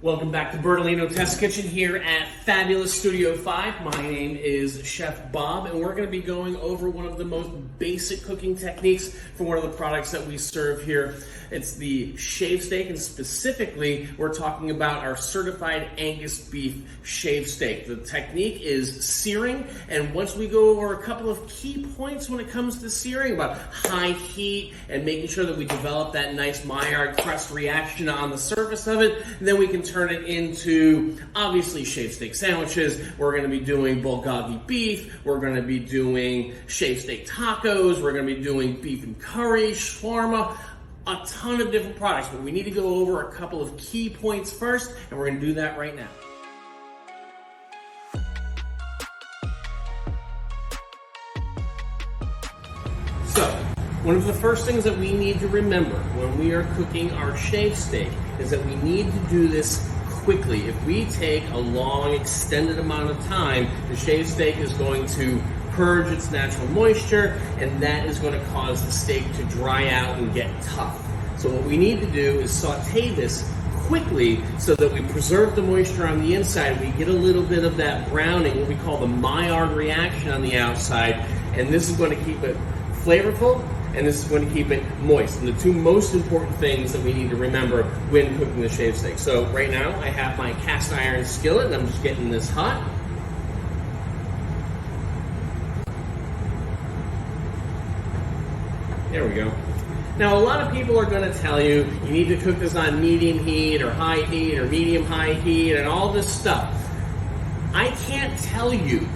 Welcome back to Bertolino Test Kitchen here at Fabulous Studio 5. My name is Chef Bob, and we're going to be going over one of the most basic cooking techniques for one of the products that we serve here. It's the shave steak, and specifically, we're talking about our certified Angus beef shave steak. The technique is searing, and once we go over a couple of key points when it comes to searing, about high heat and making sure that we develop that nice Maillard crust reaction on the surface of it, and then we can turn it into, obviously, shave steak sandwiches. We're going to be doing bulgogi beef. We're going to be doing shave steak tacos. We're going to be doing beef and curry, shawarma, a ton of different products. But we need to go over a couple of key points first, and we're going to do that right now. So, one of the first things that we need to remember when we are cooking our shave steak is that we need to do this quickly. If we take a long, extended amount of time, the shave steak is going to purge its natural moisture, and that is going to cause the steak to dry out and get tough. So what we need to do is saute this quickly so that we preserve the moisture on the inside. We get a little bit of that browning, what we call the Maillard reaction on the outside, and this is going to keep it flavorful, and this is going to keep it moist. And the two most important things that we need to remember when cooking the shave steak. So right now I have my cast iron skillet, and I'm just getting this hot. There we go. Now, a lot of people are going to tell you you need to cook this on medium heat or high heat or medium high heat and all this stuff. I can't tell you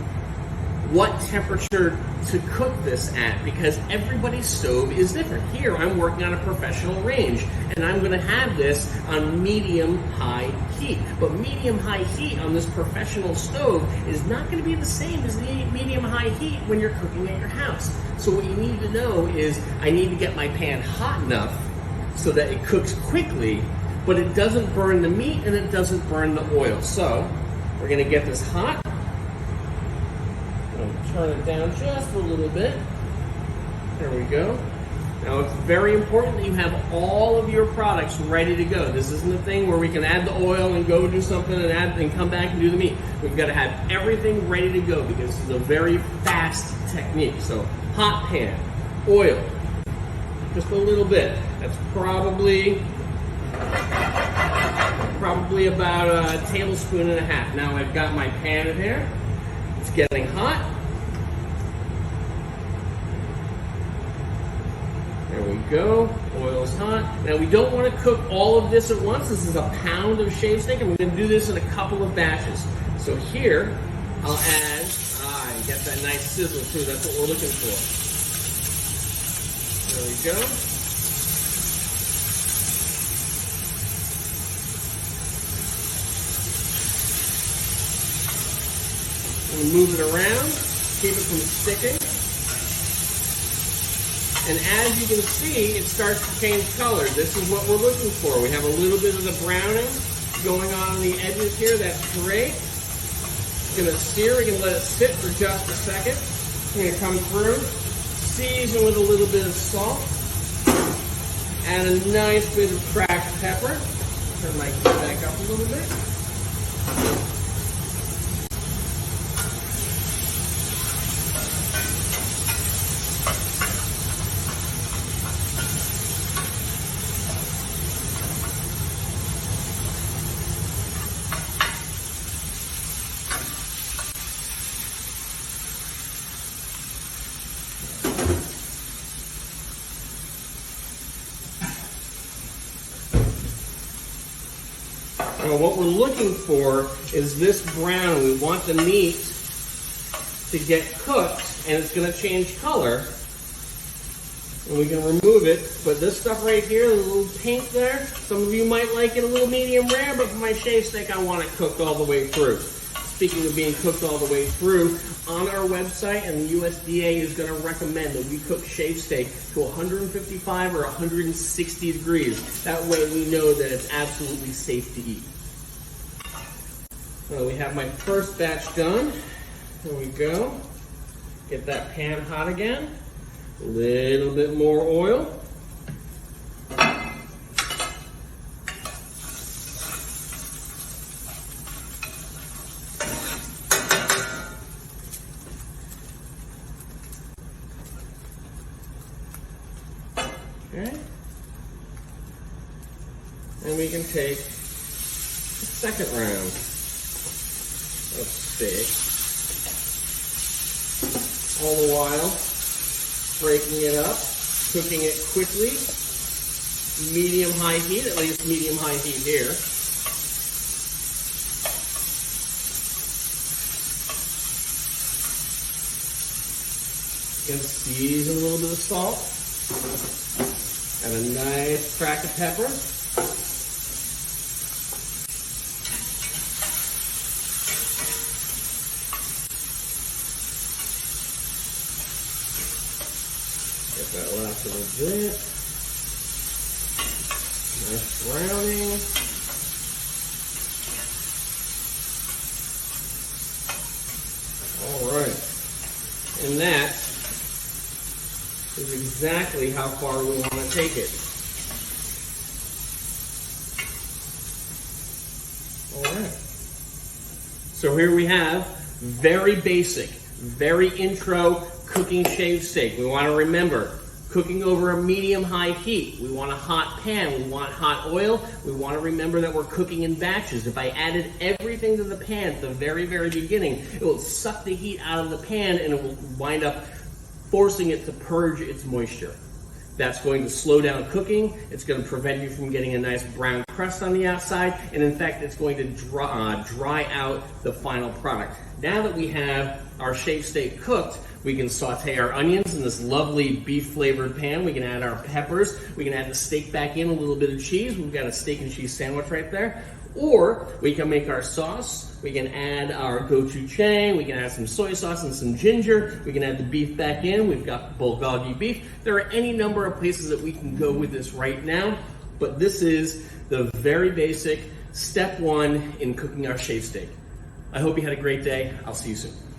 what temperature to cook this at because everybody's stove is different. Here, I'm working on a professional range, and I'm going to have this on medium-high heat. But medium-high heat on this professional stove is not going to be the same as the medium-high heat when you're cooking at your house. So what you need to know is I need to get my pan hot enough so that it cooks quickly, but it doesn't burn the meat and it doesn't burn the oil. So we're going to get this hot. Turn it down just a little bit. There we go. Now it's very important that you have all of your products ready to go. This isn't a thing where we can add the oil and go do something and add and come back and do the meat. We've got to have everything ready to go because this is a very fast technique. So hot pan, oil, just a little bit. That's probably about a tablespoon and a half. Now I've got my pan in here. It's getting hot. There we go. Oil's hot. Now we don't want to cook all of this at once. This is a pound of shave steak, and we're going to do this in a couple of batches. So here, I'll add, you get that nice sizzle too. That's what we're looking for. There we go. We'll move it around, keep it from sticking. And as you can see, it starts to change color. This is what we're looking for. We have a little bit of the browning going on the edges here. That's great. It's going to sear. We can let it sit for just a second. It's going to come through, season with a little bit of salt, add a nice bit of cracked pepper. Turn my heat back up a little bit. So what we're looking for is this brown. We want the meat to get cooked, and it's going to change color. And we can remove it, but this stuff right here, the little pink there, some of you might like it a little medium rare, but for my shave steak, I want it cooked all the way through. Speaking of being cooked all the way through, on our website, and the USDA is going to recommend that we cook shave steak to 155 or 160 degrees. That way we know that it's absolutely safe to eat. So we have my first batch done. There we go. Get that pan hot again. A little bit more oil. And we can take the second round of steak. All the while, breaking it up, cooking it quickly, medium-high heat, at least medium-high heat here. You can season a little bit of salt and a nice crack of pepper. Get that last little bit. Nice browning. All right. And that is exactly how far we want to take it. All right. So here we have very basic, very intro cooking shaved steak. We want to remember cooking over a medium-high heat. We want a hot pan. We want hot oil. We want to remember that we're cooking in batches. If I added everything to the pan at the very, very beginning, it will suck the heat out of the pan and it will wind up forcing it to purge its moisture. That's going to slow down cooking. It's going to prevent you from getting a nice brown crust on the outside. And in fact, it's going to dry out the final product. Now that we have our shaved steak cooked, we can saute our onions in this lovely beef flavored pan. We can add our peppers. We can add the steak back in, a little bit of cheese. We've got a steak and cheese sandwich right there. Or we can make our sauce. We can add our gochujang. We can add some soy sauce and some ginger. We can add the beef back in. We've got bulgogi beef. There are any number of places that we can go with this right now, but this is the very basic step one in cooking our shaved steak. I hope you had a great day. I'll see you soon.